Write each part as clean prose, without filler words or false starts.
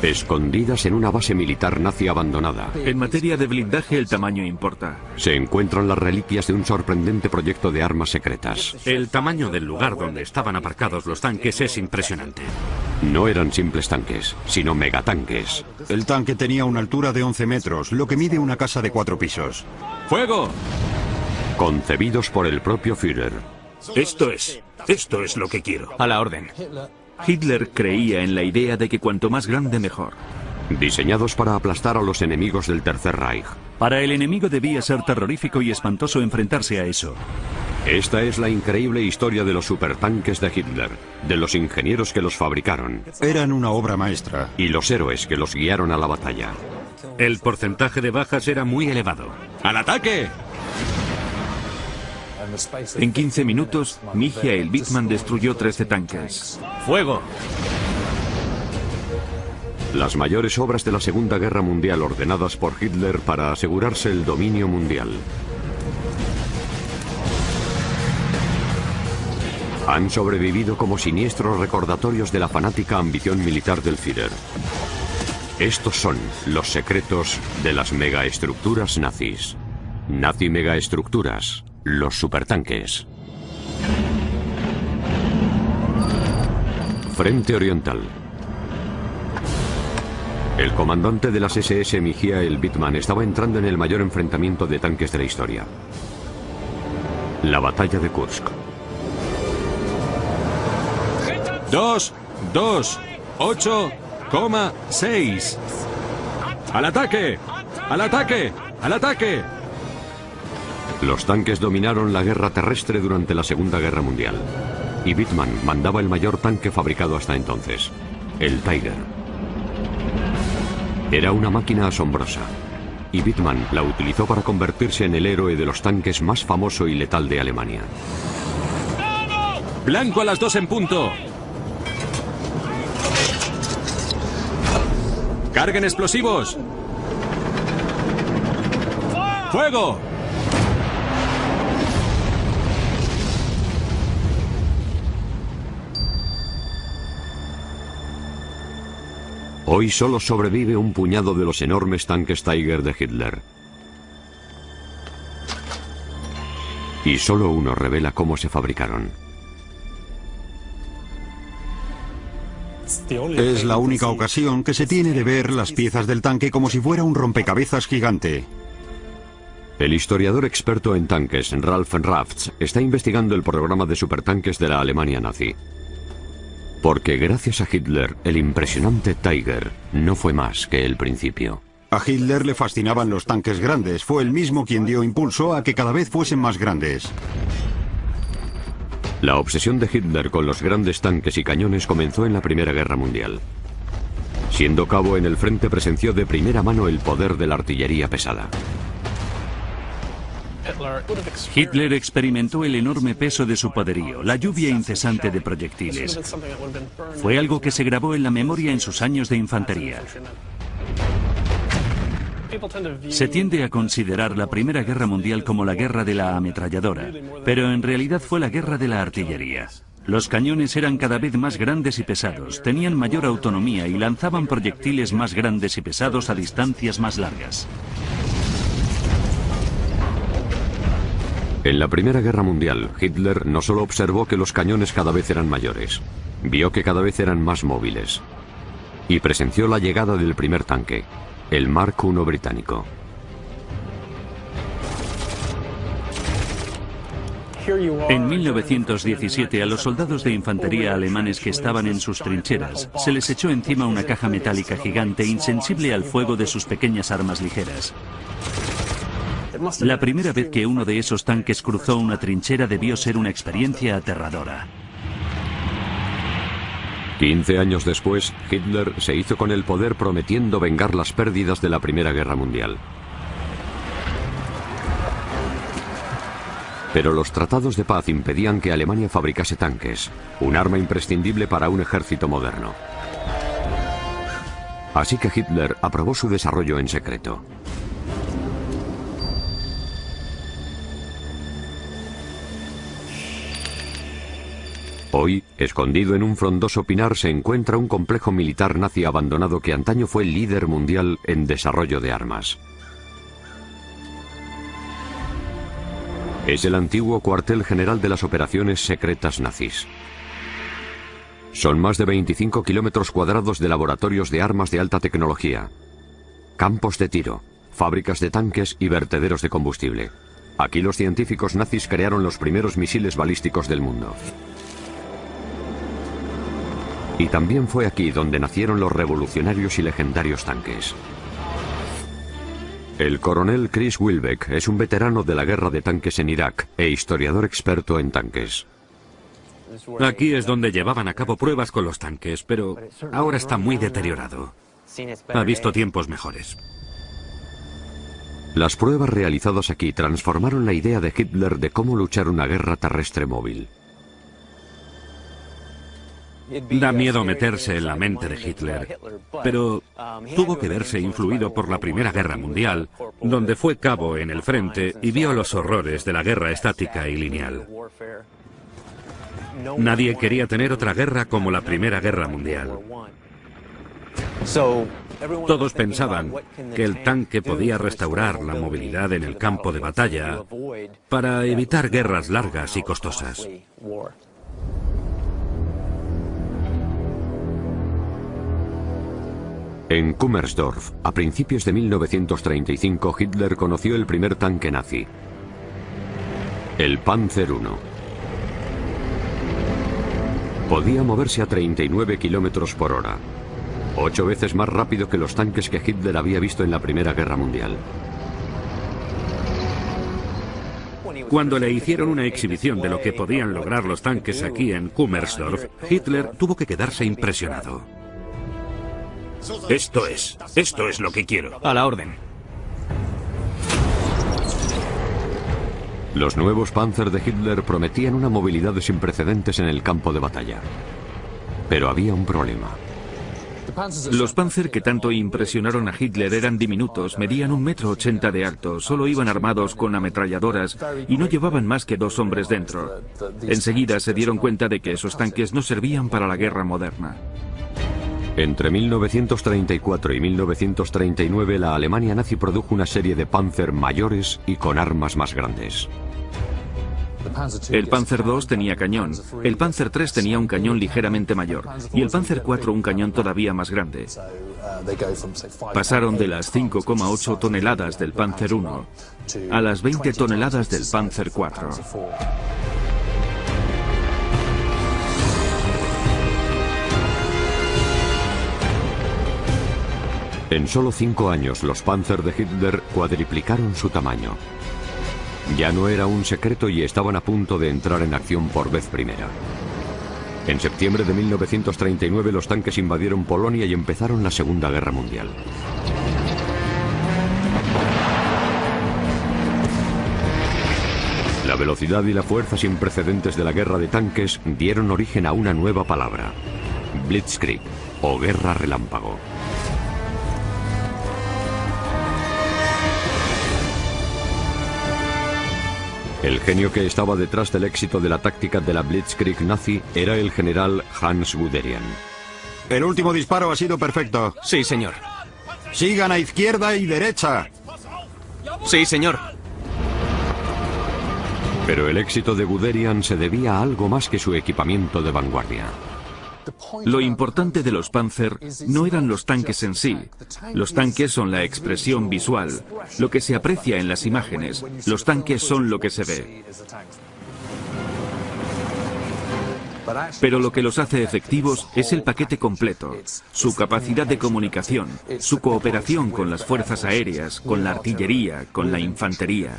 Escondidas en una base militar nazi abandonada, En materia de blindaje, el tamaño importa. se encuentran las reliquias de un sorprendente proyecto de armas secretas. El tamaño del lugar donde estaban aparcados los tanques es impresionante. No eran simples tanques, sino megatanques. El tanque tenía una altura de 11 metros, lo que mide una casa de 4 pisos. ¡Fuego! Concebidos por el propio Führer. Esto es lo que quiero. A la orden. Hitler creía en la idea de que cuanto más grande mejor. Diseñados para aplastar a los enemigos del Tercer Reich. Para el enemigo debía ser terrorífico y espantoso enfrentarse a eso. Esta es la increíble historia de los supertanques de Hitler, de los ingenieros que los fabricaron Eran una obra maestra. y los héroes que los guiaron a la batalla. El porcentaje de bajas era muy elevado. ¡Al ataque! En 15 minutos, Michael Wittmann destruyó 13 tanques. ¡Fuego! Las mayores obras de la Segunda Guerra Mundial ordenadas por Hitler para asegurarse el dominio mundial. Han sobrevivido como siniestros recordatorios de la fanática ambición militar del Führer. Estos son los secretos de las megaestructuras nazis. Nazi megaestructuras, los supertanques. Frente Oriental. El comandante de las SS, Michael Wittmann, estaba entrando en el mayor enfrentamiento de tanques de la historia. La batalla de Kursk. 228,6. ¡Al ataque! ¡Al ataque! ¡Al ataque! Los tanques dominaron la guerra terrestre durante la Segunda Guerra Mundial. Y Wittmann mandaba el mayor tanque fabricado hasta entonces, el Tiger. Era una máquina asombrosa. Y Wittmann la utilizó para convertirse en el héroe de los tanques más famoso y letal de Alemania. ¡Blanco a las 2 en punto! ¡Carguen explosivos! ¡Fuego! Hoy solo sobrevive un puñado de los enormes tanques Tiger de Hitler. Y solo uno revela cómo se fabricaron. Es la única ocasión que se tiene de ver las piezas del tanque como si fuera un rompecabezas gigante. El historiador experto en tanques, Ralf Rafts, está investigando el programa de supertanques de la Alemania nazi. Porque gracias a Hitler, el impresionante Tiger no fue más que el principio. A Hitler le fascinaban los tanques grandes. Fue él mismo quien dio impulso a que cada vez fuesen más grandes. La obsesión de Hitler con los grandes tanques y cañones comenzó en la Primera Guerra Mundial. Siendo cabo en el frente, presenció de primera mano el poder de la artillería pesada. Hitler experimentó el enorme peso de su poderío, la lluvia incesante de proyectiles. Fue algo que se grabó en la memoria en sus años de infantería. Se tiende a considerar la Primera Guerra Mundial como la guerra de la ametralladora, pero en realidad fue la guerra de la artillería. Los cañones eran cada vez más grandes y pesados, tenían mayor autonomía y lanzaban proyectiles más grandes y pesados a distancias más largas. En la Primera Guerra Mundial, Hitler no solo observó que los cañones cada vez eran mayores, vio que cada vez eran más móviles. Y presenció la llegada del primer tanque, el Mark I británico. En 1917, a los soldados de infantería alemanes que estaban en sus trincheras, se les echó encima una caja metálica gigante insensible al fuego de sus pequeñas armas ligeras. La primera vez que uno de esos tanques cruzó una trinchera debió ser una experiencia aterradora. 15 años después, Hitler se hizo con el poder prometiendo vengar las pérdidas de la Primera Guerra Mundial. Pero los tratados de paz impedían que Alemania fabricase tanques, un arma imprescindible para un ejército moderno. Así que Hitler aprobó su desarrollo en secreto. Hoy, Escondido en un frondoso pinar se encuentra un complejo militar nazi abandonado que antaño fue líder mundial en desarrollo de armas. Es el antiguo cuartel general de las operaciones secretas nazis. Son más de 25 kilómetros cuadrados de laboratorios de armas de alta tecnología, campos de tiro, fábricas de tanques y vertederos de combustible. Aquí los científicos nazis crearon los primeros misiles balísticos del mundo. Y también fue aquí donde nacieron los revolucionarios y legendarios tanques. El coronel Chris Wilbeck es un veterano de la guerra de tanques en Irak e historiador experto en tanques. Aquí es donde llevaban a cabo pruebas con los tanques, pero ahora está muy deteriorado. Ha visto tiempos mejores. Las pruebas realizadas aquí transformaron la idea de Hitler de cómo luchar una guerra terrestre móvil. Da miedo meterse en la mente de Hitler, pero tuvo que verse influido por la Primera Guerra Mundial, donde fue cabo en el frente y vio los horrores de la guerra estática y lineal. Nadie quería tener otra guerra como la Primera Guerra Mundial. Todos pensaban que el tanque podía restaurar la movilidad en el campo de batalla para evitar guerras largas y costosas. En Kummersdorf, a principios de 1935, Hitler conoció el primer tanque nazi, el Panzer I. Podía moverse a 39 kilómetros por hora, 8 veces más rápido que los tanques que Hitler había visto en la Primera Guerra Mundial. Cuando le hicieron una exhibición de lo que podían lograr los tanques aquí en Kummersdorf, Hitler tuvo que quedarse impresionado. Esto es lo que quiero. A la orden. Los nuevos Panzer de Hitler prometían una movilidad sin precedentes en el campo de batalla. Pero había un problema. Los Panzer que tanto impresionaron a Hitler eran diminutos, medían 1,80 m de alto, solo iban armados con ametralladoras y no llevaban más que 2 hombres dentro. Enseguida se dieron cuenta de que esos tanques no servían para la guerra moderna. Entre 1934 y 1939 la Alemania nazi produjo una serie de Panzer mayores y con armas más grandes. El Panzer II tenía cañón, el Panzer III tenía un cañón ligeramente mayor y el Panzer IV un cañón todavía más grande. Pasaron de las 5,8 toneladas del Panzer I a las 20 toneladas del Panzer IV. En solo 5 años los Panzer de Hitler cuadriplicaron su tamaño. Ya no era un secreto y estaban a punto de entrar en acción por vez primera. En septiembre de 1939 los tanques invadieron Polonia y empezaron la Segunda Guerra Mundial. La velocidad y la fuerza sin precedentes de la guerra de tanques dieron origen a una nueva palabra: Blitzkrieg, o guerra relámpago. El genio que estaba detrás del éxito de la táctica de la Blitzkrieg nazi era el general Hans Guderian. El último disparo ha sido perfecto. Sí, señor. Sigan a izquierda y derecha. Sí, señor. Pero el éxito de Guderian se debía a algo más que su equipamiento de vanguardia. Lo importante de los Panzer no eran los tanques en sí. Los tanques son la expresión visual, lo que se aprecia en las imágenes. Los tanques son lo que se ve. Pero lo que los hace efectivos es el paquete completo, su capacidad de comunicación, su cooperación con las fuerzas aéreas, con la artillería, con la infantería.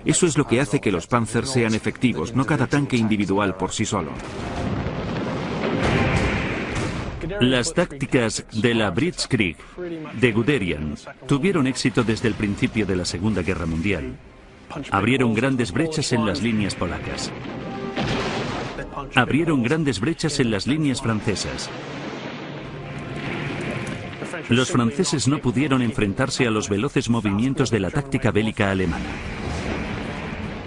Eso es lo que hace que los Panzer sean efectivos, no cada tanque individual por sí solo. Las tácticas de la Blitzkrieg de Guderian tuvieron éxito desde el principio de la Segunda Guerra Mundial. Abrieron grandes brechas en las líneas polacas. Abrieron grandes brechas en las líneas francesas. Los franceses no pudieron enfrentarse a los veloces movimientos de la táctica bélica alemana.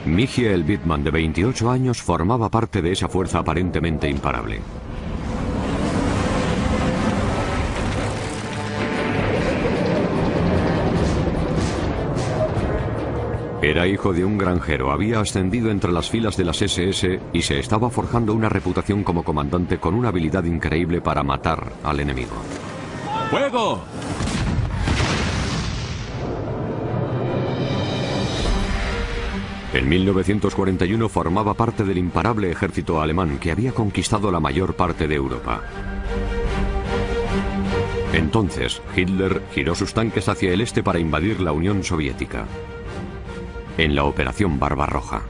Michael Wittmann, de 28 años, formaba parte de esa fuerza aparentemente imparable. Era hijo de un granjero, había ascendido entre las filas de las SS y se estaba forjando una reputación como comandante con una habilidad increíble para matar al enemigo. ¡Fuego! En 1941 formaba parte del imparable ejército alemán que había conquistado la mayor parte de Europa. Entonces, Hitler giró sus tanques hacia el este para invadir la Unión Soviética. En la Operación Barbarroja.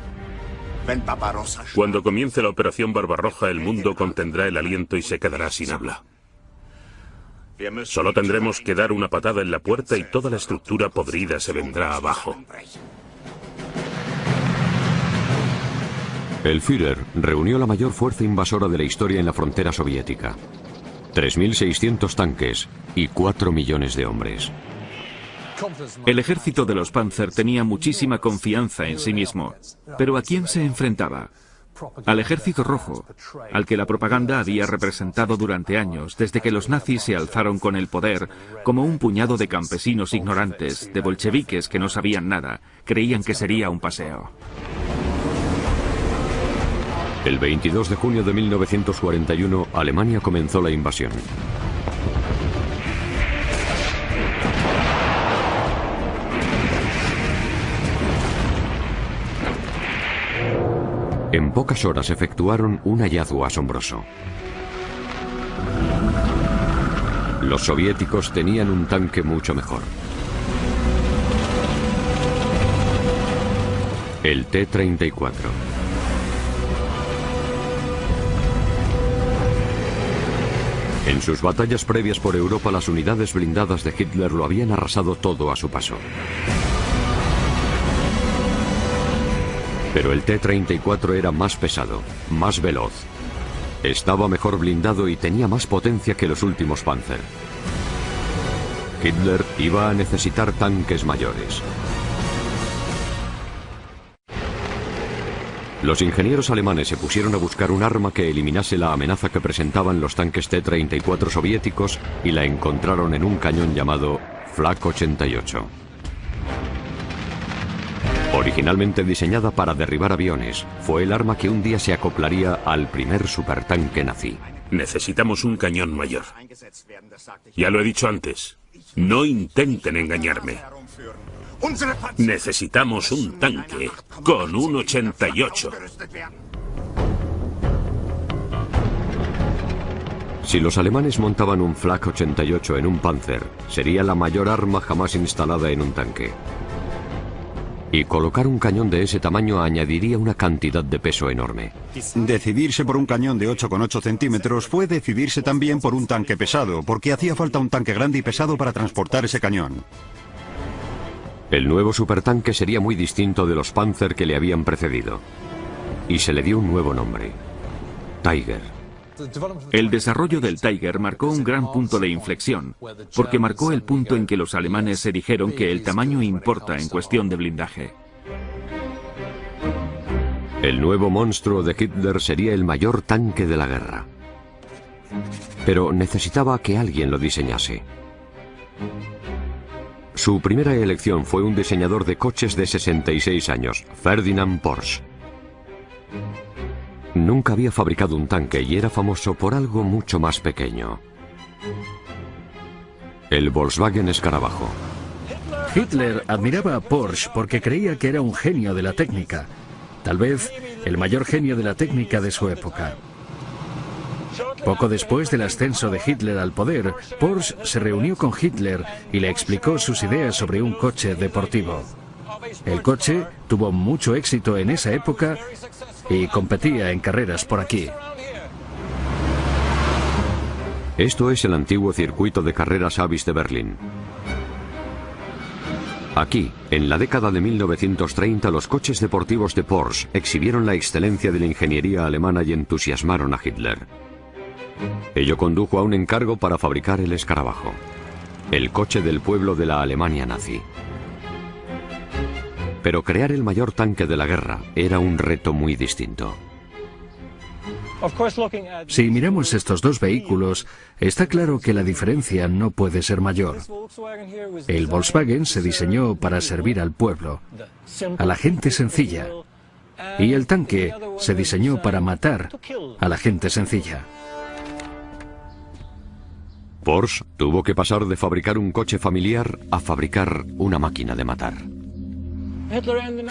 Cuando comience la Operación Barbarroja, el mundo contendrá el aliento y se quedará sin habla. Solo tendremos que dar una patada en la puerta y toda la estructura podrida se vendrá abajo. El Führer reunió la mayor fuerza invasora de la historia en la frontera soviética. 3.600 tanques y 4 millones de hombres. El ejército de los Panzer tenía muchísima confianza en sí mismo. ¿Pero a quién se enfrentaba? Al ejército rojo, al que la propaganda había representado durante años, desde que los nazis se alzaron con el poder, como un puñado de campesinos ignorantes, de bolcheviques que no sabían nada, creían que sería un paseo. El 22 de junio de 1941, Alemania comenzó la invasión. En pocas horas efectuaron un hallazgo asombroso. Los soviéticos tenían un tanque mucho mejor. El T-34. En sus batallas previas por Europa, las unidades blindadas de Hitler lo habían arrasado todo a su paso. Pero el T-34 era más pesado, más veloz. Estaba mejor blindado y tenía más potencia que los últimos Panzer. Hitler iba a necesitar tanques mayores. Los ingenieros alemanes se pusieron a buscar un arma que eliminase la amenaza que presentaban los tanques T-34 soviéticos y la encontraron en un cañón llamado Flak 88. Originalmente diseñada para derribar aviones, fue el arma que un día se acoplaría al primer supertanque nazi. Necesitamos un cañón mayor. Ya lo he dicho antes. No intenten engañarme. Necesitamos un tanque con un 88. Si los alemanes montaban un Flak 88 en un Panzer, sería la mayor arma jamás instalada en un tanque. Y colocar un cañón de ese tamaño añadiría una cantidad de peso enorme. Decidirse por un cañón de 8,8 centímetros fue decidirse también por un tanque pesado, porque hacía falta un tanque grande y pesado para transportar ese cañón. El nuevo supertanque sería muy distinto de los Panzer que le habían precedido. Y se le dio un nuevo nombre: Tiger. El desarrollo del Tiger marcó un gran punto de inflexión, porque marcó el punto en que los alemanes se dijeron que el tamaño importa en cuestión de blindaje. El nuevo monstruo de Hitler sería el mayor tanque de la guerra. Pero necesitaba que alguien lo diseñase. Su primera elección fue un diseñador de coches de 66 años, Ferdinand Porsche. Nunca había fabricado un tanque y era famoso por algo mucho más pequeño: el Volkswagen Escarabajo. Hitler admiraba a Porsche porque creía que era un genio de la técnica, tal vez el mayor genio de la técnica de su época. Poco después del ascenso de Hitler al poder, Porsche se reunió con Hitler y le explicó sus ideas sobre un coche deportivo. El coche tuvo mucho éxito en esa época y competía en carreras por aquí. Esto es el antiguo circuito de carreras Avis de Berlín. Aquí, en la década de 1930, los coches deportivos de Porsche exhibieron la excelencia de la ingeniería alemana y entusiasmaron a Hitler. Ello condujo a un encargo para fabricar el Escarabajo, el coche del pueblo de la Alemania nazi. Pero crear el mayor tanque de la guerra era un reto muy distinto. Si miramos estos dos vehículos, está claro que la diferencia no puede ser mayor. El Volkswagen se diseñó para servir al pueblo, a la gente sencilla, y el tanque se diseñó para matar a la gente sencilla. Porsche tuvo que pasar de fabricar un coche familiar a fabricar una máquina de matar.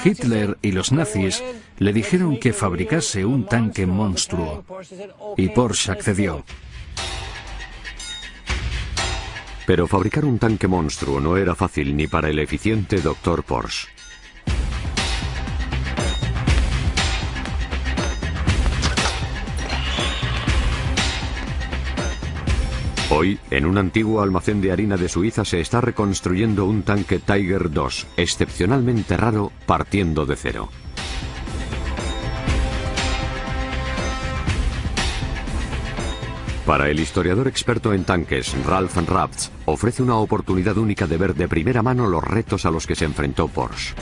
Hitler y los nazis le dijeron que fabricase un tanque monstruo, y Porsche accedió. Pero fabricar un tanque monstruo no era fácil ni para el eficiente Dr. Porsche. Hoy, en un antiguo almacén de harina de Suiza se está reconstruyendo un tanque Tiger II, excepcionalmente raro, partiendo de cero. Para el historiador experto en tanques, Ralph Rapps, ofrece una oportunidad única de ver de primera mano los retos a los que se enfrentó Porsche.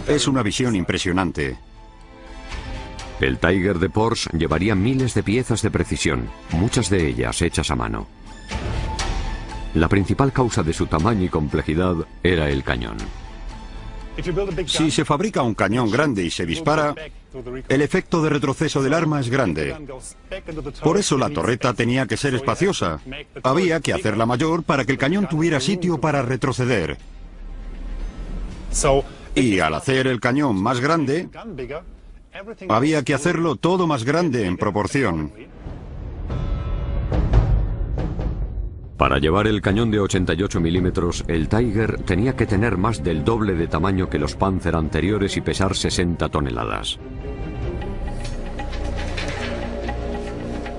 Es una visión impresionante. El Tiger de Porsche llevaría miles de piezas de precisión, muchas de ellas hechas a mano. La principal causa de su tamaño y complejidad era el cañón. Si se fabrica un cañón grande y se dispara, el efecto de retroceso del arma es grande. Por eso la torreta tenía que ser espaciosa. Había que hacerla mayor para que el cañón tuviera sitio para retroceder. Y al hacer el cañón más grande, había que hacerlo todo más grande en proporción. Para llevar el cañón de 88 milímetros, el Tiger tenía que tener más del doble de tamaño que los Panzer anteriores y pesar 60 toneladas.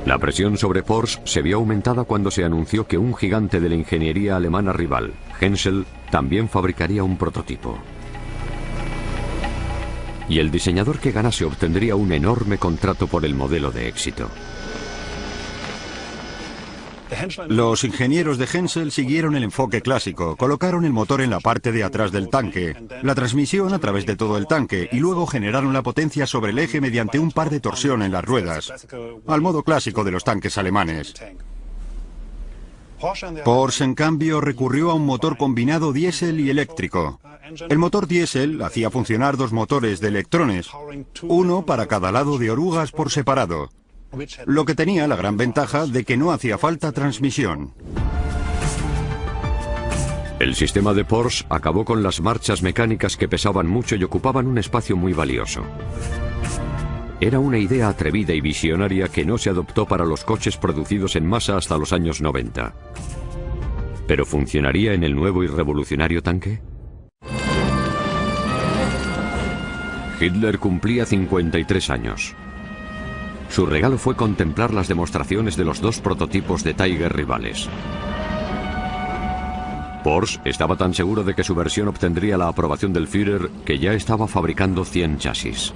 La presión sobre Porsche se vio aumentada cuando se anunció que un gigante de la ingeniería alemana rival, Hensel, también fabricaría un prototipo. Y el diseñador que ganase obtendría un enorme contrato por el modelo de éxito. Los ingenieros de Hensel siguieron el enfoque clásico, colocaron el motor en la parte de atrás del tanque, la transmisión a través de todo el tanque y luego generaron la potencia sobre el eje mediante un par de torsión en las ruedas, al modo clásico de los tanques alemanes. Porsche, en cambio, recurrió a un motor combinado diésel y eléctrico. El motor diésel hacía funcionar dos motores de electrones, uno para cada lado de orugas por separado, lo que tenía la gran ventaja de que no hacía falta transmisión. El sistema de Porsche acabó con las marchas mecánicas que pesaban mucho y ocupaban un espacio muy valioso. Era una idea atrevida y visionaria que no se adoptó para los coches producidos en masa hasta los años 90. ¿Pero funcionaría en el nuevo y revolucionario tanque? Hitler cumplía 53 años. Su regalo fue contemplar las demostraciones de los dos prototipos de Tiger rivales. Porsche estaba tan seguro de que su versión obtendría la aprobación del Führer que ya estaba fabricando 100 chasis.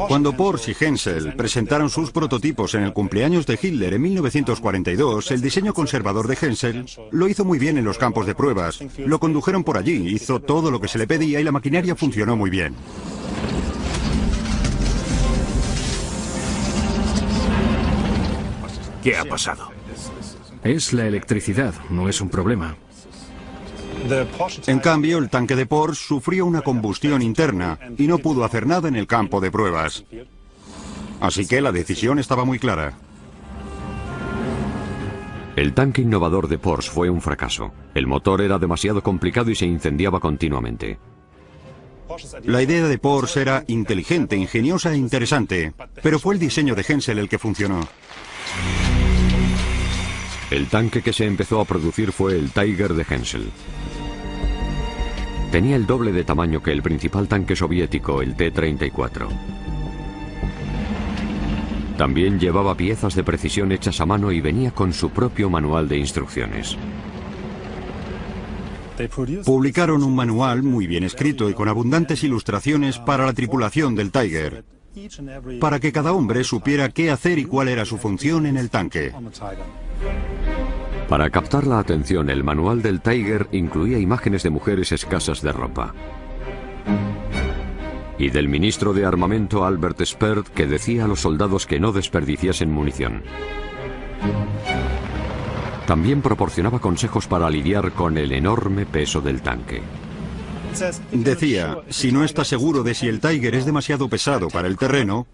Cuando Porsche y Hensel presentaron sus prototipos en el cumpleaños de Hitler en 1942, el diseño conservador de Hensel lo hizo muy bien en los campos de pruebas. Lo condujeron por allí, hizo todo lo que se le pedía y la maquinaria funcionó muy bien. ¿Qué ha pasado? Es la electricidad, no es un problema. En cambio, el tanque de Porsche sufrió una combustión interna y no pudo hacer nada en el campo de pruebas. Así que la decisión estaba muy clara. El tanque innovador de Porsche fue un fracaso. El motor era demasiado complicado y se incendiaba continuamente. La idea de Porsche era inteligente, ingeniosa e interesante, pero fue el diseño de Hensel el que funcionó. El tanque que se empezó a producir fue el Tiger de Hensel. Tenía el doble de tamaño que el principal tanque soviético, el T-34. También llevaba piezas de precisión hechas a mano y venía con su propio manual de instrucciones. Publicaron un manual muy bien escrito y con abundantes ilustraciones para la tripulación del Tiger, para que cada hombre supiera qué hacer y cuál era su función en el tanque. Para captar la atención, el manual del Tiger incluía imágenes de mujeres escasas de ropa. y del ministro de Armamento Albert Speer, que decía a los soldados que no desperdiciasen munición. También proporcionaba consejos para lidiar con el enorme peso del tanque. Decía, si no estás seguro de si el Tiger es demasiado pesado para el terreno,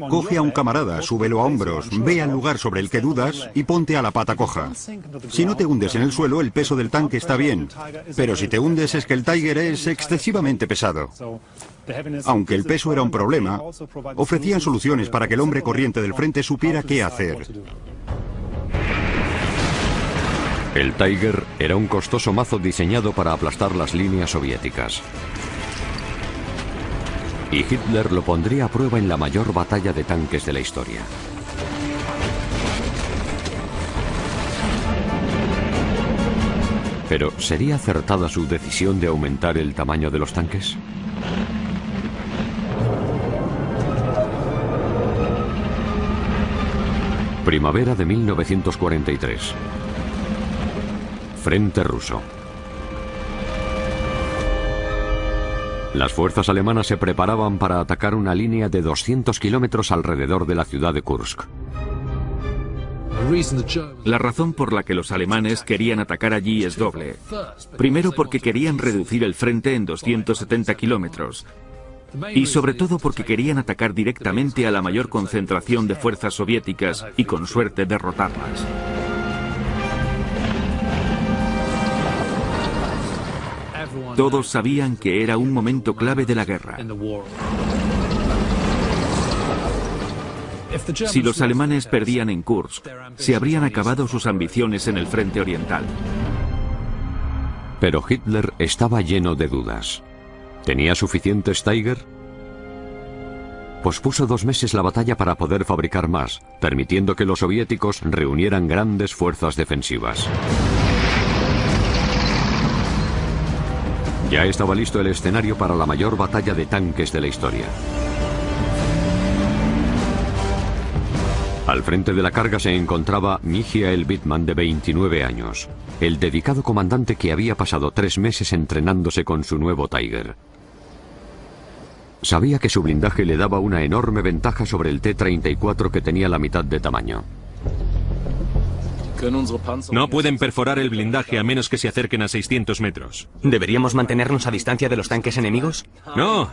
coge a un camarada, súbelo a hombros, ve al lugar sobre el que dudas y ponte a la pata coja. Si no te hundes en el suelo, el peso del tanque está bien, pero si te hundes es que el Tiger es excesivamente pesado. Aunque el peso era un problema, ofrecían soluciones para que el hombre corriente del frente supiera qué hacer. El Tiger era un costoso mazo diseñado para aplastar las líneas soviéticas. Y Hitler lo pondría a prueba en la mayor batalla de tanques de la historia. Pero, ¿sería acertada su decisión de aumentar el tamaño de los tanques? Primavera de 1943. Frente ruso. Las fuerzas alemanas se preparaban para atacar una línea de 200 kilómetros alrededor de la ciudad de Kursk. La razón por la que los alemanes querían atacar allí es doble. Primero porque querían reducir el frente en 270 kilómetros. Y sobre todo porque querían atacar directamente a la mayor concentración de fuerzas soviéticas y con suerte derrotarlas. Todos sabían que era un momento clave de la guerra. Si los alemanes perdían en Kursk, se habrían acabado sus ambiciones en el frente oriental. Pero Hitler estaba lleno de dudas. ¿Tenía suficientes Tiger? Pospuso 2 meses la batalla para poder fabricar más, permitiendo que los soviéticos reunieran grandes fuerzas defensivas. Ya estaba listo el escenario para la mayor batalla de tanques de la historia. Al frente de la carga se encontraba Michael Wittmann, de 29 años, el dedicado comandante que había pasado 3 meses entrenándose con su nuevo Tiger. Sabía que su blindaje le daba una enorme ventaja sobre el T-34, que tenía la mitad de tamaño. No pueden perforar el blindaje a menos que se acerquen a 600 metros. ¿Deberíamos mantenernos a distancia de los tanques enemigos? No.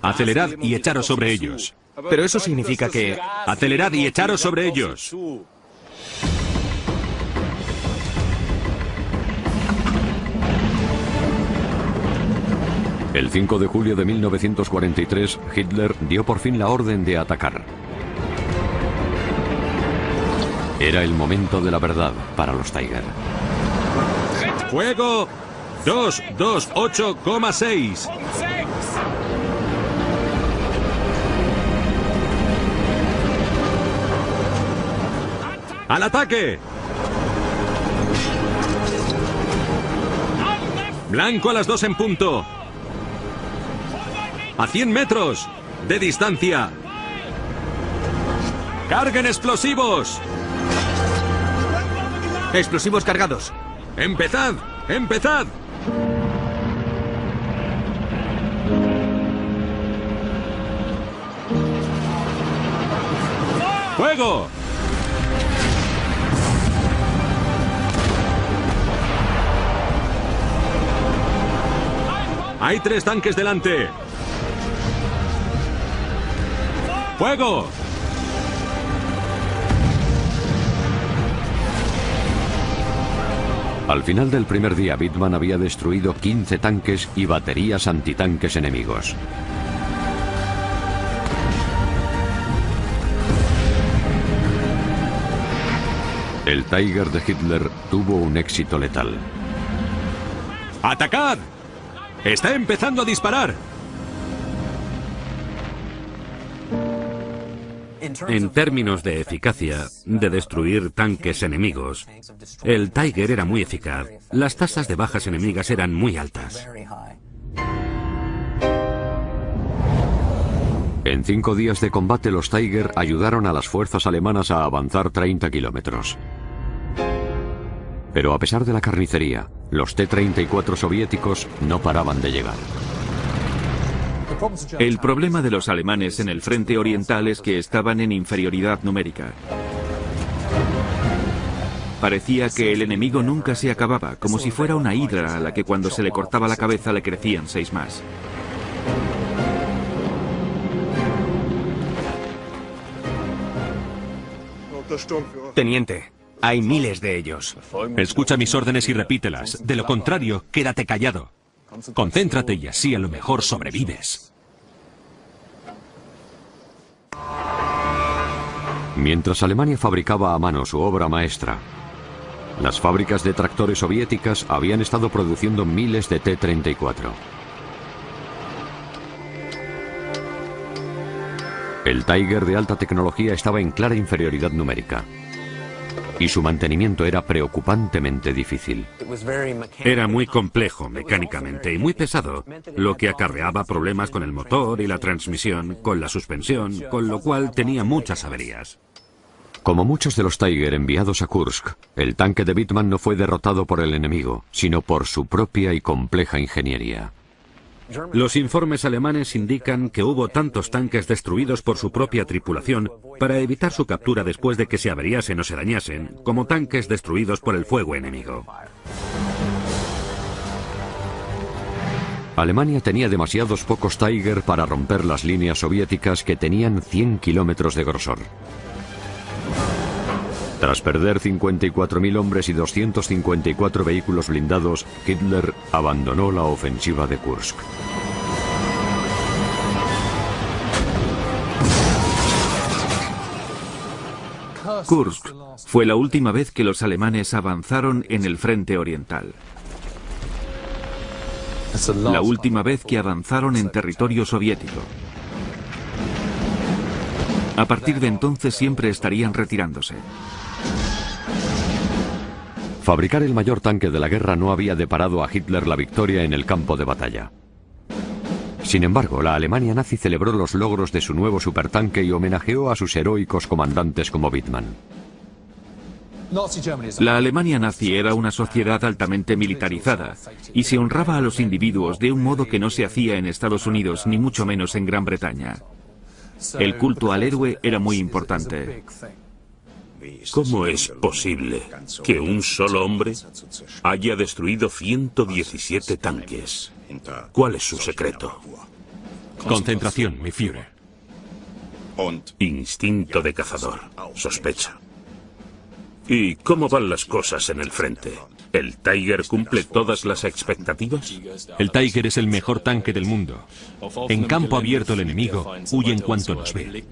Acelerad y echaros sobre ellos. Pero eso significa que... Acelerad y echaros sobre ellos. El 5 de julio de 1943, Hitler dio por fin la orden de atacar. Era el momento de la verdad para los Tiger. ¡Fuego! 228,6. ¡Al ataque! Blanco a las 2 en punto. A 100 metros de distancia. ¡Carguen explosivos! Explosivos cargados. ¡Empezad! ¡Empezad! ¡Fuego! Hay 3 tanques delante. ¡Fuego! Al final del primer día, Wittmann había destruido 15 tanques y baterías antitanques enemigos. El Tiger de Hitler tuvo un éxito letal. ¡Atacad! ¡Está empezando a disparar! En términos de eficacia, de destruir tanques enemigos, el Tiger era muy eficaz. Las tasas de bajas enemigas eran muy altas. En 5 días de combate, los Tiger ayudaron a las fuerzas alemanas a avanzar 30 kilómetros. Pero a pesar de la carnicería, los T-34 soviéticos no paraban de llegar. El problema de los alemanes en el frente oriental es que estaban en inferioridad numérica. Parecía que el enemigo nunca se acababa, como si fuera una hidra a la que cuando se le cortaba la cabeza le crecían 6 más. Teniente, hay miles de ellos. Escucha mis órdenes y repítelas. De lo contrario, quédate callado. Concéntrate y así a lo mejor sobrevives. Mientras Alemania fabricaba a mano su obra maestra, las fábricas de tractores soviéticas habían estado produciendo miles de T-34. El Tiger de alta tecnología estaba en clara inferioridad numérica, y su mantenimiento era preocupantemente difícil. Era muy complejo mecánicamente y muy pesado, lo que acarreaba problemas con el motor y la transmisión, con la suspensión, con lo cual tenía muchas averías. Como muchos de los Tiger enviados a Kursk, el tanque de Wittmann no fue derrotado por el enemigo, sino por su propia y compleja ingeniería. Los informes alemanes indican que hubo tantos tanques destruidos por su propia tripulación para evitar su captura después de que se averiasen o se dañasen, como tanques destruidos por el fuego enemigo. Alemania tenía demasiados pocos Tiger para romper las líneas soviéticas que tenían 100 kilómetros de grosor. Tras perder 54.000 hombres y 254 vehículos blindados, Hitler abandonó la ofensiva de Kursk. Kursk fue la última vez que los alemanes avanzaron en el frente oriental. La última vez que avanzaron en territorio soviético. A partir de entonces siempre estarían retirándose. Fabricar el mayor tanque de la guerra no había deparado a Hitler la victoria en el campo de batalla. Sin embargo, la Alemania nazi celebró los logros de su nuevo supertanque y homenajeó a sus heroicos comandantes como Wittmann. La Alemania nazi era una sociedad altamente militarizada y se honraba a los individuos de un modo que no se hacía en Estados Unidos ni mucho menos en Gran Bretaña. El culto al héroe era muy importante. ¿Cómo es posible que un solo hombre haya destruido 117 tanques? ¿Cuál es su secreto? Concentración, mi Führer. Instinto de cazador, sospecha. ¿Y cómo van las cosas en el frente? ¿El Tiger cumple todas las expectativas? El Tiger es el mejor tanque del mundo. En campo abierto el enemigo huye en cuanto nos ve.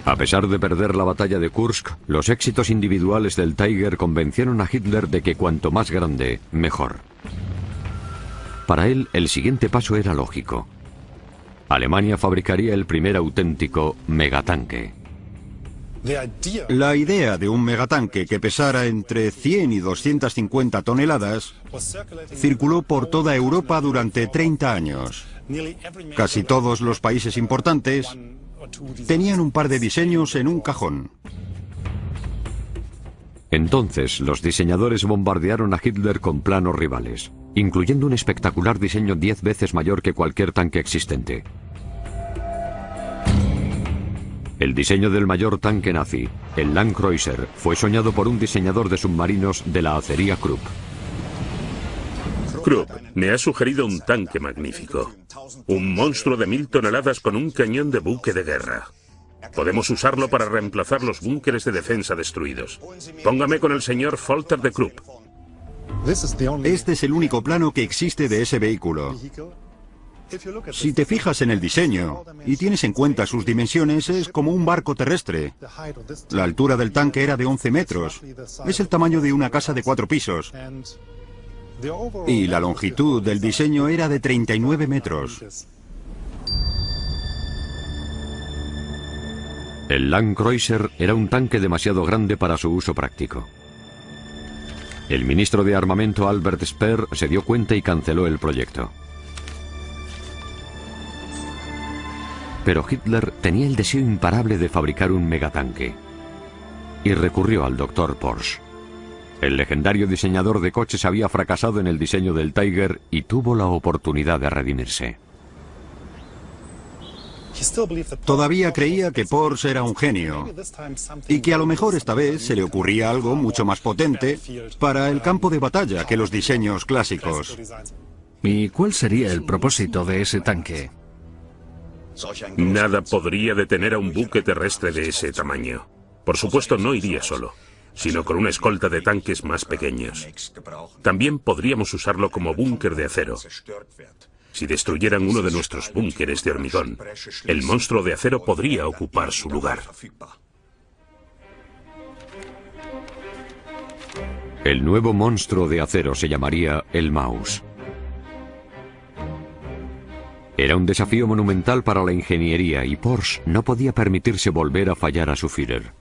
A pesar de perder la batalla de Kursk, los éxitos individuales del Tiger convencieron a Hitler de que cuanto más grande, mejor. Para él, el siguiente paso era lógico. Alemania fabricaría el primer auténtico megatanque. La idea de un megatanque que pesara entre 100 y 250 toneladas circuló por toda Europa durante 30 años. Casi todos los países importantes tenían un par de diseños en un cajón. Entonces, los diseñadores bombardearon a Hitler con planos rivales, incluyendo un espectacular diseño 10 veces mayor que cualquier tanque existente. El diseño del mayor tanque nazi, el Landkreuzer, fue soñado por un diseñador de submarinos de la acería Krupp. Krupp me ha sugerido un tanque magnífico. Un monstruo de 1000 toneladas con un cañón de buque de guerra. Podemos usarlo para reemplazar los búnkeres de defensa destruidos. Póngame con el señor Folter de Krupp. Este es el único plano que existe de ese vehículo. Si te fijas en el diseño y tienes en cuenta sus dimensiones, es como un barco terrestre. La altura del tanque era de 11 metros. Es el tamaño de una casa de 4 pisos. Y la longitud del diseño era de 39 metros. El Landkreuzer era un tanque demasiado grande para su uso práctico. El ministro de Armamento Albert Speer se dio cuenta y canceló el proyecto. Pero Hitler tenía el deseo imparable de fabricar un megatanque y recurrió al Dr. Porsche. El legendario diseñador de coches había fracasado en el diseño del Tiger y tuvo la oportunidad de redimirse. Todavía creía que Porsche era un genio y que a lo mejor esta vez se le ocurría algo mucho más potente para el campo de batalla que los diseños clásicos. ¿Y cuál sería el propósito de ese tanque? Nada podría detener a un buque terrestre de ese tamaño. Por supuesto, no iría solo, sino con una escolta de tanques más pequeños. También podríamos usarlo como búnker de acero. Si destruyeran uno de nuestros búnkeres de hormigón, el monstruo de acero podría ocupar su lugar. El nuevo monstruo de acero se llamaría el Maus. Era un desafío monumental para la ingeniería y Porsche no podía permitirse volver a fallar a su Führer.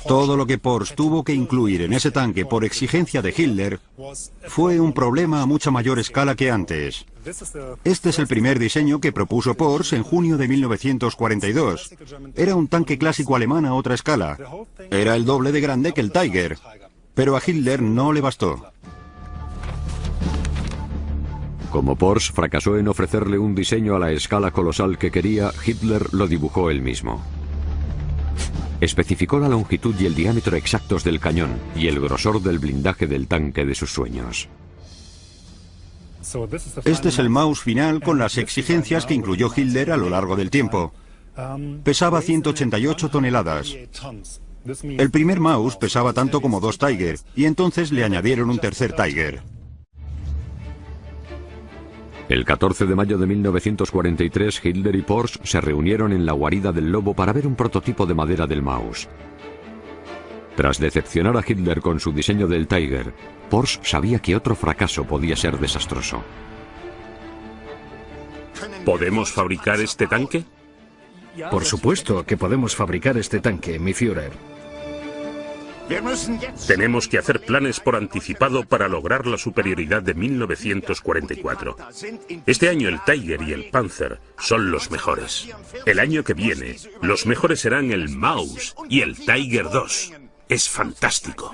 Todo lo que Porsche tuvo que incluir en ese tanque por exigencia de Hitler fue un problema a mucha mayor escala que antes. Este es el primer diseño que propuso Porsche en junio de 1942. Era un tanque clásico alemán a otra escala. Era el doble de grande que el Tiger, pero a Hitler no le bastó. Como Porsche fracasó en ofrecerle un diseño a la escala colosal que quería, Hitler lo dibujó él mismo. Especificó la longitud y el diámetro exactos del cañón y el grosor del blindaje del tanque de sus sueños. Este es el Maus final con las exigencias que incluyó Hitler a lo largo del tiempo. Pesaba 188 toneladas. El primer Maus pesaba tanto como 2 Tiger y entonces le añadieron un tercer Tiger. El 14 de mayo de 1943, Hitler y Porsche se reunieron en la guarida del Lobo para ver un prototipo de madera del Maus. Tras decepcionar a Hitler con su diseño del Tiger, Porsche sabía que otro fracaso podía ser desastroso. ¿Podemos fabricar este tanque? Por supuesto que podemos fabricar este tanque, mi Führer. Tenemos que hacer planes por anticipado para lograr la superioridad de 1944. Este año el Tiger y el Panzer son los mejores. El año que viene, los mejores serán el Maus y el Tiger II. Es fantástico.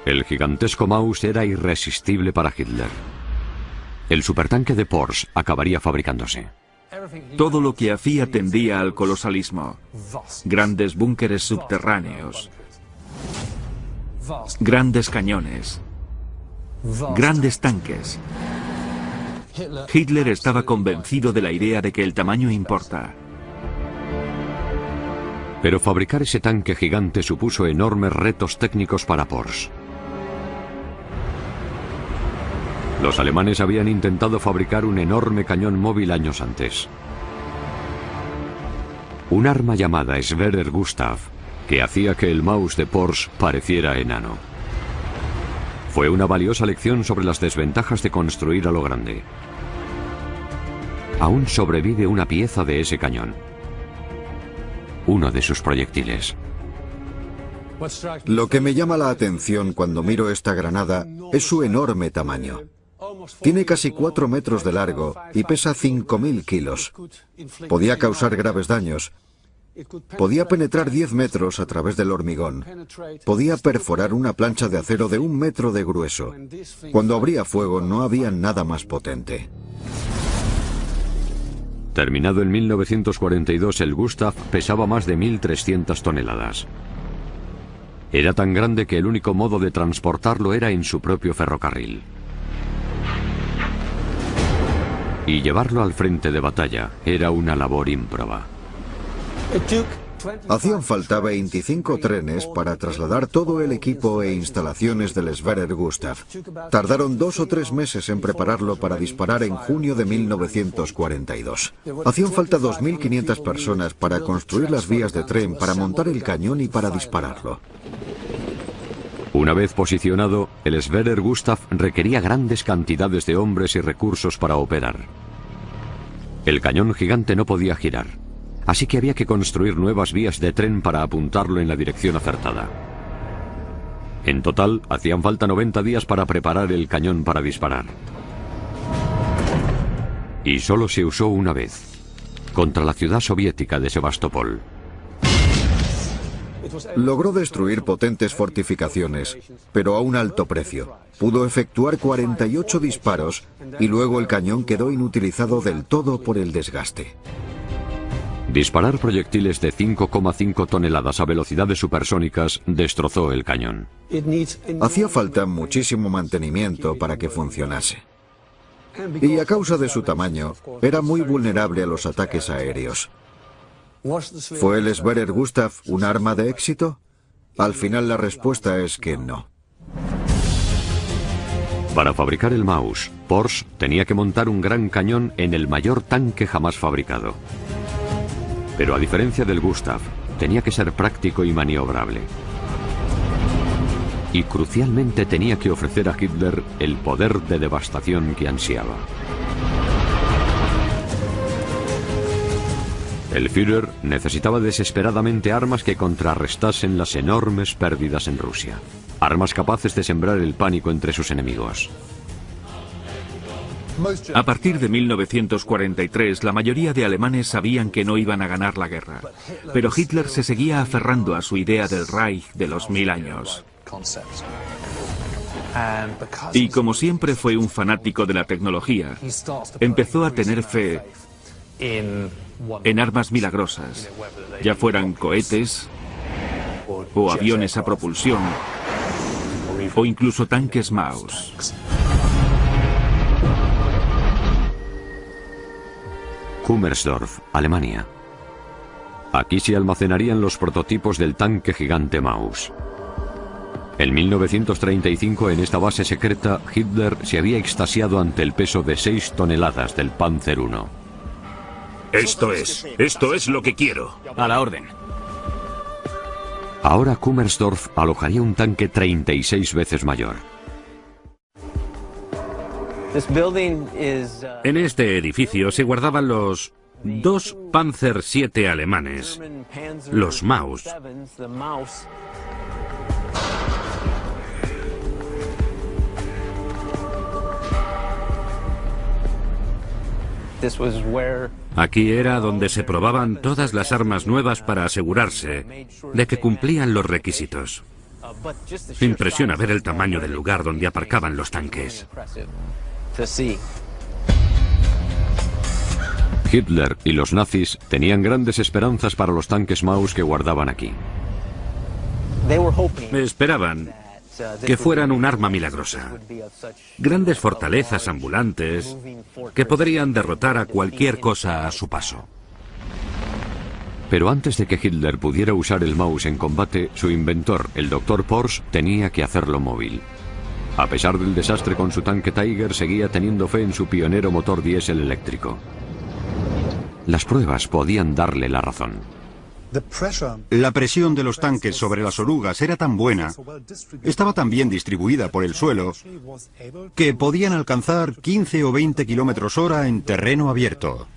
El gigantesco Maus era irresistible para Hitler. El supertanque de Porsche acabaría fabricándose. Todo lo que hacía tendía al colosalismo. Grandes búnkeres subterráneos, grandes cañones, grandes tanques. Hitler estaba convencido de la idea de que el tamaño importa. Pero fabricar ese tanque gigante supuso enormes retos técnicos para Porsche. Los alemanes habían intentado fabricar un enorme cañón móvil años antes. Un arma llamada Schwerer Gustav, que hacía que el Maus de Porsche pareciera enano. Fue una valiosa lección sobre las desventajas de construir a lo grande. Aún sobrevive una pieza de ese cañón. Uno de sus proyectiles. Lo que me llama la atención cuando miro esta granada es su enorme tamaño. Tiene casi 4 metros de largo y pesa 5.000 kilos. Podía causar graves daños. Podía penetrar 10 metros a través del hormigón. Podía perforar una plancha de acero de 1 metro de grueso. Cuando abría fuego no había nada más potente. Terminado en 1942, el Gustav pesaba más de 1.300 toneladas. Era tan grande que el único modo de transportarlo era en su propio ferrocarril. Y llevarlo al frente de batalla era una labor ímproba. Hacían falta 25 trenes para trasladar todo el equipo e instalaciones del Schwerer Gustav. Tardaron 2 o 3 meses en prepararlo para disparar en junio de 1942. Hacían falta 2.500 personas para construir las vías de tren, para montar el cañón y para dispararlo. Una vez posicionado, el Schwerer Gustav requería grandes cantidades de hombres y recursos para operar. El cañón gigante no podía girar, así que había que construir nuevas vías de tren para apuntarlo en la dirección acertada. En total, hacían falta 90 días para preparar el cañón para disparar. Y solo se usó una vez, contra la ciudad soviética de Sebastopol. Logró destruir potentes fortificaciones, pero a un alto precio. Pudo efectuar 48 disparos y luego el cañón quedó inutilizado del todo por el desgaste. Disparar proyectiles de 5,5 toneladas a velocidades supersónicas destrozó el cañón. Hacía falta muchísimo mantenimiento para que funcionase. Y a causa de su tamaño, era muy vulnerable a los ataques aéreos. ¿Fue el Sverre Gustav un arma de éxito? Al final la respuesta es que no. Para fabricar el Maus, Porsche tenía que montar un gran cañón en el mayor tanque jamás fabricado. Pero a diferencia del Gustav, tenía que ser práctico y maniobrable. Y crucialmente tenía que ofrecer a Hitler el poder de devastación que ansiaba. El Führer necesitaba desesperadamente armas que contrarrestasen las enormes pérdidas en Rusia. Armas capaces de sembrar el pánico entre sus enemigos. A partir de 1943, la mayoría de alemanes sabían que no iban a ganar la guerra. Pero Hitler se seguía aferrando a su idea del Reich de los 1000 años. Y como siempre fue un fanático de la tecnología, empezó a tener fe en armas milagrosas, ya fueran cohetes, o aviones a propulsión, o incluso tanques Maus. Kummersdorf, Alemania. Aquí se almacenarían los prototipos del tanque gigante Maus. En 1935, en esta base secreta, Hitler se había extasiado ante el peso de 6 toneladas del Panzer I. Esto es lo que quiero. A la orden. Ahora Kummersdorf alojaría un tanque 36 veces mayor. En este edificio se guardaban los 2 Panzer VII alemanes, los Maus. Aquí era donde se probaban todas las armas nuevas para asegurarse de que cumplían los requisitos. Impresiona ver el tamaño del lugar donde aparcaban los tanques. Hitler y los nazis tenían grandes esperanzas para los tanques Maus que guardaban aquí. Esperaban que fueran un arma milagrosa. Grandes fortalezas ambulantes que podrían derrotar a cualquier cosa a su paso. Pero antes de que Hitler pudiera usar el Maus en combate, su inventor, el Dr. Porsche, tenía que hacerlo móvil. A pesar del desastre con su tanque Tiger, seguía teniendo fe en su pionero motor diésel eléctrico. Las pruebas podían darle la razón. La presión de los tanques sobre las orugas era tan buena, estaba tan bien distribuida por el suelo, que podían alcanzar 15 o 20 km/h en terreno abierto.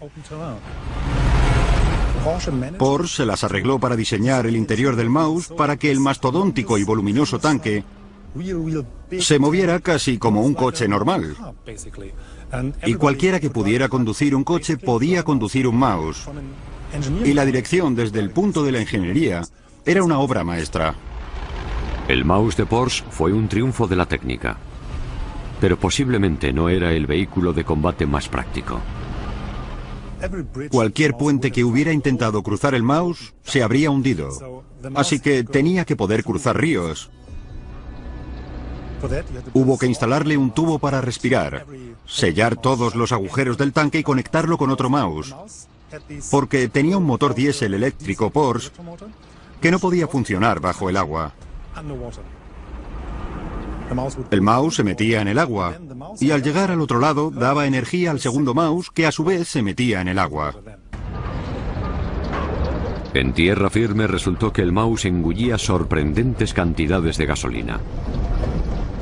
Porsche se las arregló para diseñar el interior del Maus para que el mastodóntico y voluminoso tanque se moviera casi como un coche normal. Y cualquiera que pudiera conducir un coche podía conducir un Maus. Y la dirección desde el punto de la ingeniería era una obra maestra. El Maus de Porsche fue un triunfo de la técnica, pero posiblemente no era el vehículo de combate más práctico. Cualquier puente que hubiera intentado cruzar el Maus se habría hundido, así que tenía que poder cruzar ríos. Hubo que instalarle un tubo para respirar, sellar todos los agujeros del tanque y conectarlo con otro Maus, porque tenía un motor diésel eléctrico Porsche que no podía funcionar bajo el agua. El Maus se metía en el agua y al llegar al otro lado daba energía al segundo Maus, que a su vez se metía en el agua. En tierra firme resultó que el Maus engullía sorprendentes cantidades de gasolina.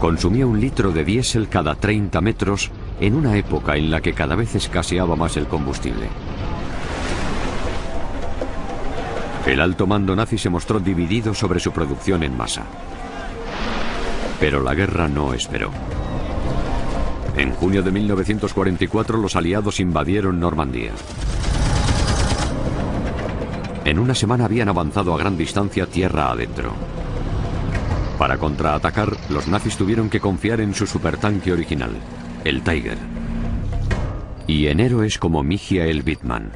Consumía 1 litro de diésel cada 30 metros en una época en la que cada vez escaseaba más el combustible. El alto mando nazi se mostró dividido sobre su producción en masa. Pero la guerra no esperó. En junio de 1944 los aliados invadieron Normandía. En una semana habían avanzado a gran distancia tierra adentro. Para contraatacar, los nazis tuvieron que confiar en su supertanque original, el Tiger. Y en héroes como Michael Wittmann.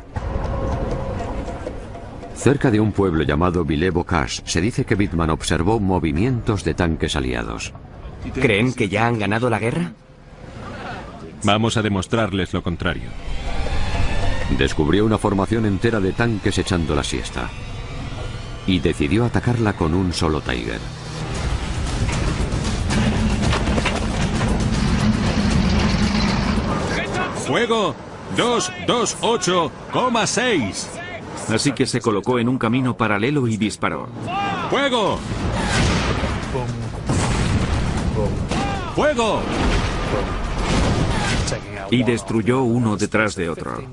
Cerca de un pueblo llamado Villers-Bocage se dice que Wittmann observó movimientos de tanques aliados. ¿Creen que ya han ganado la guerra? Vamos a demostrarles lo contrario. Descubrió una formación entera de tanques echando la siesta. Y decidió atacarla con un solo Tiger. ¡Fuego! 228,6. Así que se colocó en un camino paralelo y disparó. ¡Fuego! ¡Fuego! Y destruyó uno detrás de otro.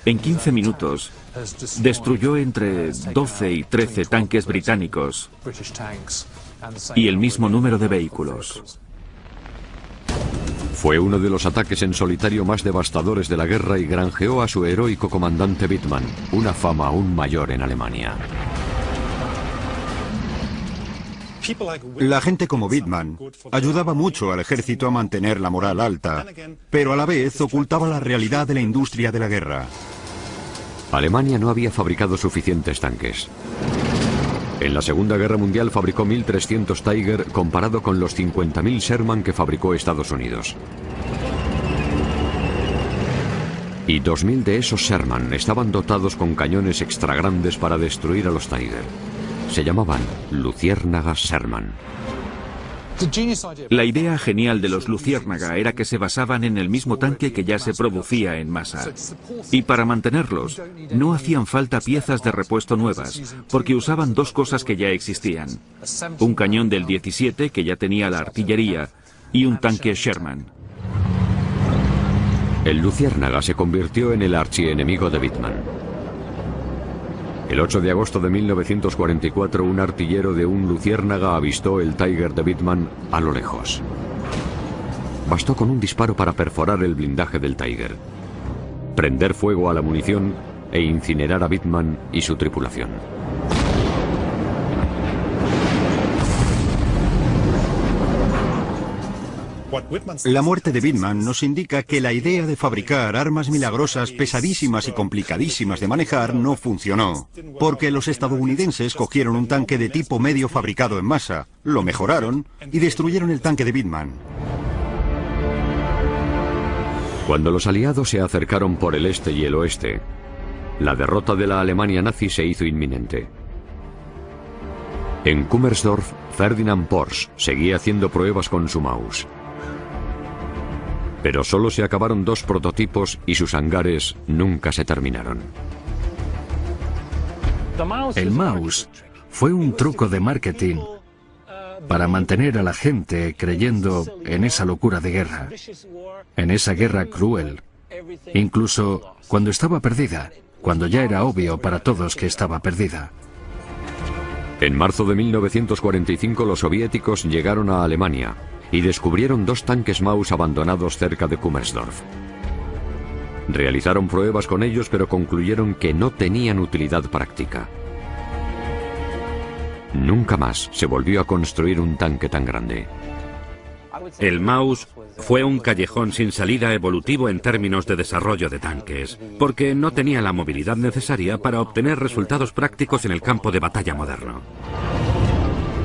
En 15 minutos, destruyó entre 12 y 13 tanques británicos y el mismo número de vehículos. Fue uno de los ataques en solitario más devastadores de la guerra y granjeó a su heroico comandante Wittmann una fama aún mayor en Alemania. La gente como Wittmann ayudaba mucho al ejército a mantener la moral alta, pero a la vez ocultaba la realidad de la industria de la guerra. Alemania no había fabricado suficientes tanques. En la Segunda Guerra Mundial fabricó 1.300 Tiger comparado con los 50.000 Sherman que fabricó Estados Unidos. Y 2.000 de esos Sherman estaban dotados con cañones extra grandes para destruir a los Tiger. Se llamaban luciérnagas Sherman. La idea genial de los Luciérnaga era que se basaban en el mismo tanque que ya se producía en masa. Y para mantenerlos, no hacían falta piezas de repuesto nuevas, porque usaban dos cosas que ya existían. Un cañón del 17, que ya tenía la artillería, y un tanque Sherman. El Luciérnaga se convirtió en el archienemigo de Wittmann. El 8 de agosto de 1944, un artillero de un Luciérnaga avistó el Tiger de Wittmann a lo lejos. Bastó con un disparo para perforar el blindaje del Tiger, prender fuego a la munición e incinerar a Wittmann y su tripulación. La muerte de Wittmann nos indica que la idea de fabricar armas milagrosas pesadísimas y complicadísimas de manejar no funcionó, porque los estadounidenses cogieron un tanque de tipo medio fabricado en masa, lo mejoraron y destruyeron el tanque de Wittmann. Cuando los aliados se acercaron por el este y el oeste, la derrota de la Alemania nazi se hizo inminente. En Kummersdorf, Ferdinand Porsche seguía haciendo pruebas con su Maus. Pero solo se acabaron 2 prototipos y sus hangares nunca se terminaron. El Maus fue un truco de marketing para mantener a la gente creyendo en esa locura de guerra, en esa guerra cruel, incluso cuando estaba perdida, cuando ya era obvio para todos que estaba perdida. En marzo de 1945 los soviéticos llegaron a Alemania y descubrieron 2 tanques Maus abandonados cerca de Kummersdorf. Realizaron pruebas con ellos, pero concluyeron que no tenían utilidad práctica. Nunca más se volvió a construir un tanque tan grande. El Maus fue un callejón sin salida evolutivo en términos de desarrollo de tanques, porque no tenía la movilidad necesaria para obtener resultados prácticos en el campo de batalla moderno.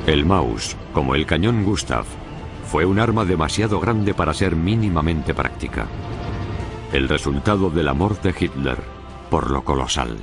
El Maus, como el cañón Gustav, fue un arma demasiado grande para ser mínimamente práctica. El resultado del amor de Hitler por lo colosal.